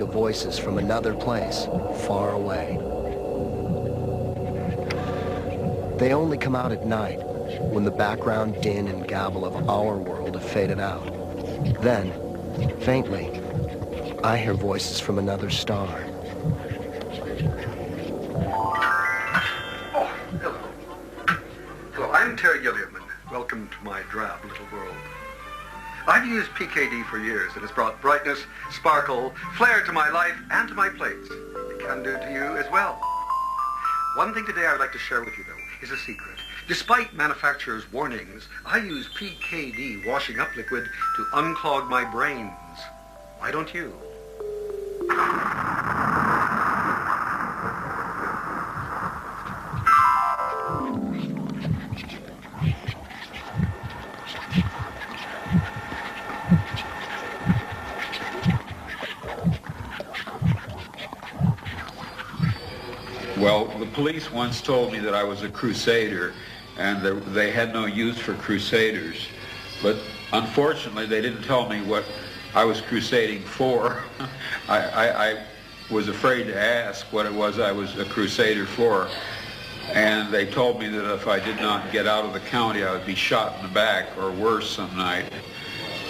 voices from another place, far away. They only come out at night, when the background din and gabble of our world have faded out. Then, faintly, I hear voices from another star. Oh, hello. Hello, I'm Terry Gilliam, and welcome to my drab little world. I've used PKD for years. It has brought brightness, sparkle, flair to my life and to my plates. It can do to you as well. One thing today I would like to share with you, though, is a secret. Despite manufacturers' warnings, I use PKD washing up liquid to unclog my brains. Why don't you? Well, the police once told me that I was a crusader and they had no use for crusaders. But unfortunately, they didn't tell me what I was crusading for. I was afraid to ask what it was I was a crusader for. And they told me that if I did not get out of the county, I would be shot in the back or worse some night.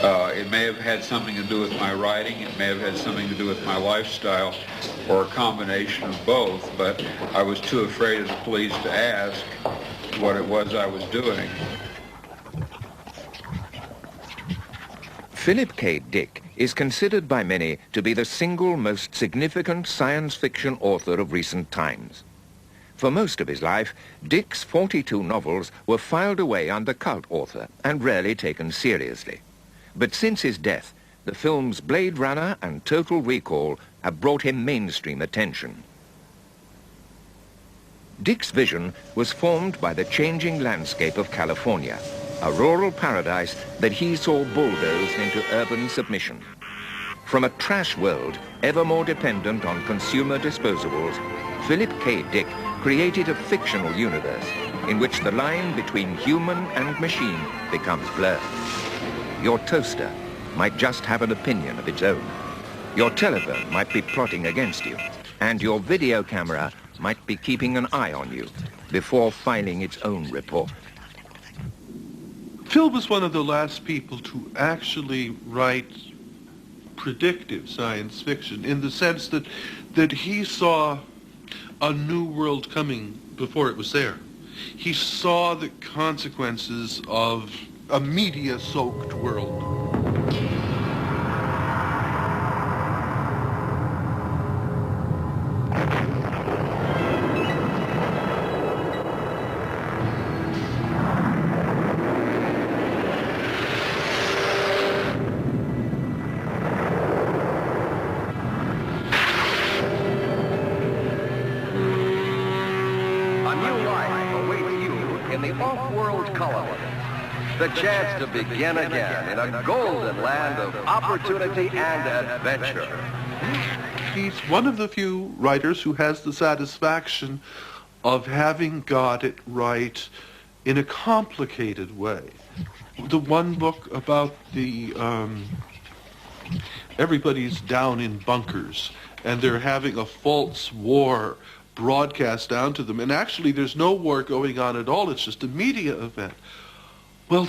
It may have had something to do with my writing, it may have had something to do with my lifestyle, or a combination of both, but I was too afraid of the police to ask what it was I was doing. Philip K. Dick is considered by many to be the single most significant science fiction author of recent times. For most of his life, Dick's 42 novels were filed away under cult author and rarely taken seriously. But since his death, the films Blade Runner and Total Recall have brought him mainstream attention. Dick's vision was formed by the changing landscape of California, a rural paradise that he saw bulldozed into urban submission. From a trash world ever more dependent on consumer disposables, Philip K. Dick created a fictional universe in which the line between human and machine becomes blurred. Your toaster might just have an opinion of its own. Your telephone might be plotting against you, and your video camera might be keeping an eye on you before filing its own report. Phil was one of the last people to actually write predictive science fiction in the sense that he saw a new world coming before it was there. He saw the consequences of a media-soaked world. The chance to begin again in a golden land of opportunity and adventure. He's one of the few writers who has the satisfaction of having got it right in a complicated way. The one book about the everybody's down in bunkers and they're having a false war broadcast down to them, and actually there's no war going on at all, it's just a media event. Well,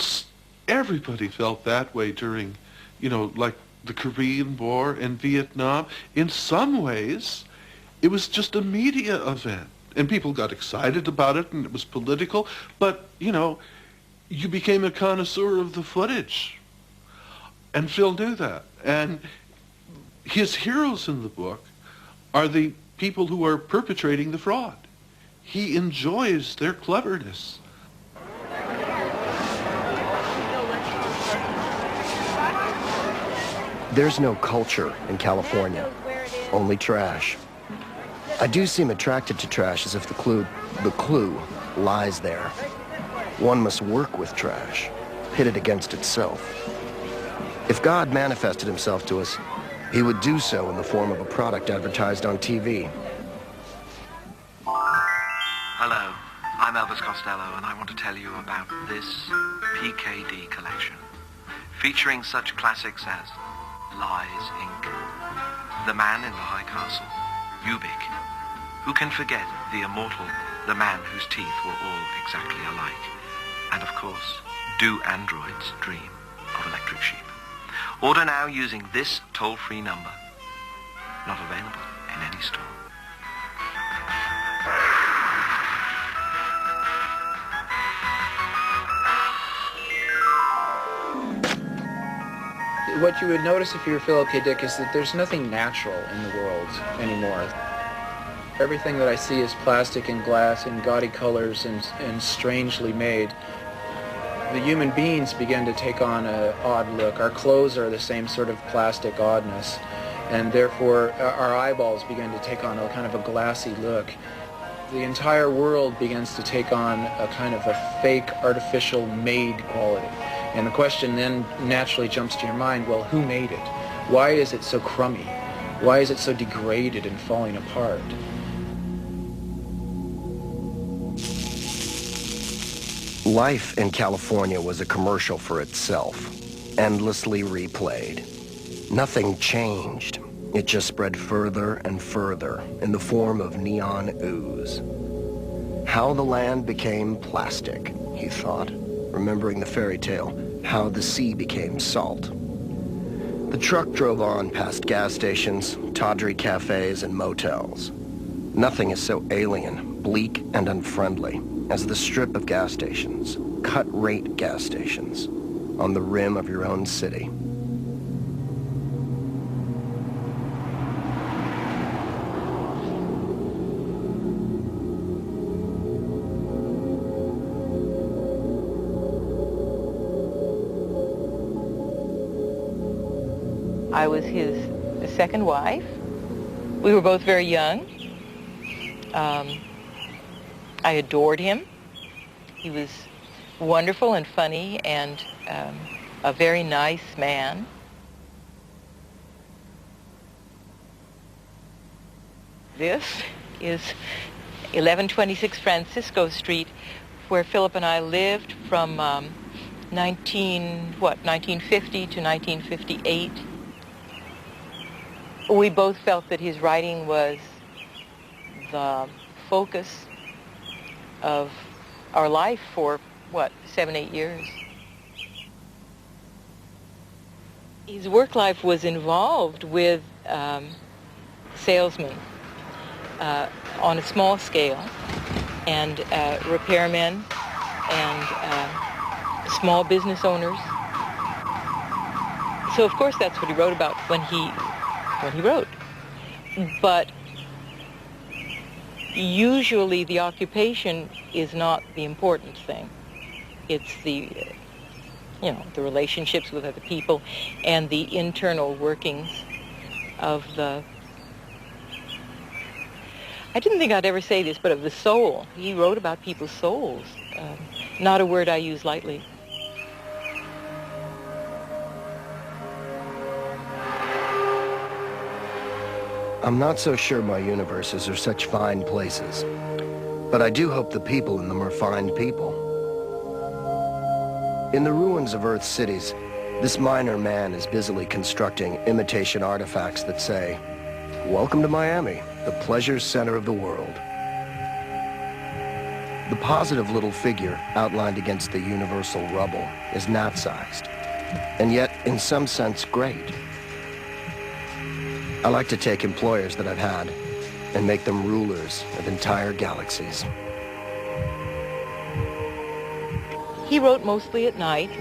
everybody felt that way during, like the Korean War and Vietnam. In some ways, it was just a media event. And people got excited about it, and it was political. But, you became a connoisseur of the footage. And Phil knew that. And his heroes in the book are the people who are perpetrating the fraud. He enjoys their cleverness. There's no culture in California, only trash. I do seem attracted to trash as if the clue lies there. One must work with trash, pit it against itself. If God manifested himself to us, he would do so in the form of a product advertised on TV. Hello, I'm Elvis Costello, and I want to tell you about this PKD collection, featuring such classics as Lies, Inc., the man in the high castle, Ubik. Who can forget the immortal, the man whose teeth were all exactly alike? And of course, do androids dream of electric sheep? Order now using this toll-free number. Not available in any store. What you would notice if you were Philip K. Dick is that there's nothing natural in the world anymore. Everything that I see is plastic and glass and gaudy colors and strangely made. The human beings begin to take on an odd look. Our clothes are the same sort of plastic oddness, and therefore our eyeballs begin to take on a kind of a glassy look. The entire world begins to take on a kind of a fake, artificial, made quality. And the question then naturally jumps to your mind, well, who made it? Why is it so crummy? Why is it so degraded and falling apart? Life in California was a commercial for itself, endlessly replayed. Nothing changed. It just spread further and further in the form of neon ooze. How the land became plastic, he thought, remembering the fairy tale, how the sea became salt. The truck drove on past gas stations, tawdry cafes, and motels. Nothing is so alien, bleak, and unfriendly as the strip of gas stations, cut-rate gas stations, on the rim of your own city. I was his second wife. We were both very young. I adored him. He was wonderful and funny and a very nice man. This is 1126 Francisco Street, where Philip and I lived from 1950 to 1958. We both felt that his writing was the focus of our life for, 7-8 years. His work life was involved with salesmen on a small scale, and repairmen and small business owners. So of course that's what he wrote about when he wrote. But usually the occupation is not the important thing. It's the relationships with other people and the internal workings of the, I didn't think I'd ever say this, but of the soul. He wrote about people's souls. Not a word I use lightly. I'm not so sure my universes are such fine places, but I do hope the people in them are fine people. In the ruins of Earth's cities, this minor man is busily constructing imitation artifacts that say, "Welcome to Miami, the pleasure center of the world." The positive little figure outlined against the universal rubble is gnat-sized, and yet, in some sense, great. I like to take employers that I've had and make them rulers of entire galaxies. He wrote mostly at night,